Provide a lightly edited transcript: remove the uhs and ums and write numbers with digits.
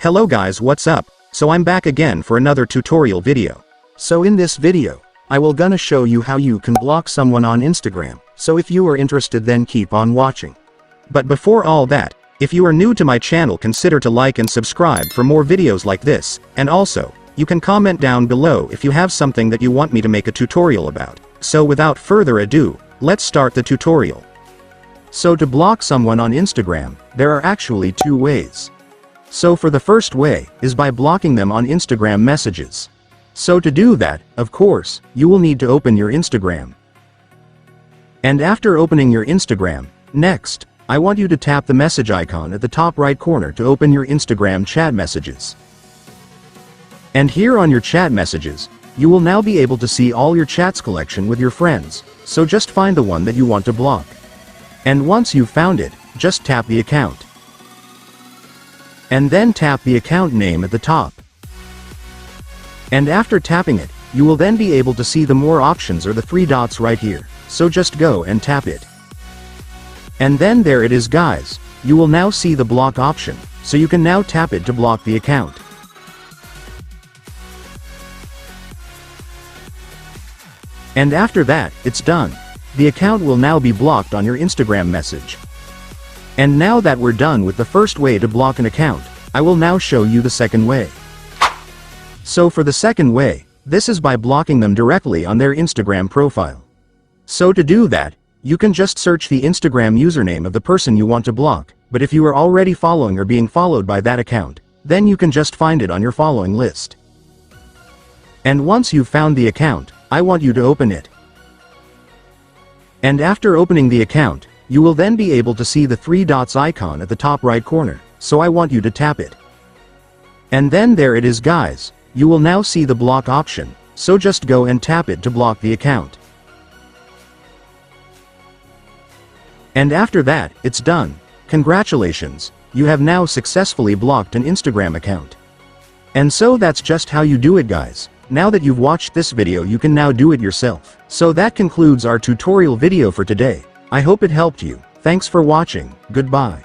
Hello guys, what's up? So I'm back again for another tutorial video. So in this video, I will gonna show you how you can block someone on Instagram, so if you are interested then keep on watching. But before all that, if you are new to my channel consider to like and subscribe for more videos like this, and also, you can comment down below if you have something that you want me to make a tutorial about. So without further ado, let's start the tutorial. So to block someone on Instagram, there are actually two ways. So for the first way, is by blocking them on Instagram messages. So to do that, of course, you will need to open your Instagram. And after opening your Instagram, next, I want you to tap the message icon at the top right corner to open your Instagram chat messages. And here on your chat messages, you will now be able to see all your chats collection with your friends, so just find the one that you want to block. And once you've found it, just tap the account. And then tap the account name at the top. And after tapping it, you will then be able to see the more options or the three dots right here, so just go and tap it. And then there it is guys, you will now see the block option, so you can now tap it to block the account. And after that, it's done. The account will now be blocked on your Instagram message. And now that we're done with the first way to block an account, I will now show you the second way. So for the second way, this is by blocking them directly on their Instagram profile. So to do that, you can just search the Instagram username of the person you want to block, but if you are already following or being followed by that account, then you can just find it on your following list. And once you've found the account, I want you to open it. And after opening the account, you will then be able to see the three dots icon at the top right corner, so I want you to tap it. And then there it is guys, you will now see the block option, so just go and tap it to block the account. And after that, it's done. Congratulations, you have now successfully blocked an Instagram account. And so that's just how you do it guys. Now that you've watched this video you can now do it yourself. So that concludes our tutorial video for today. I hope it helped you. Thanks for watching. Goodbye.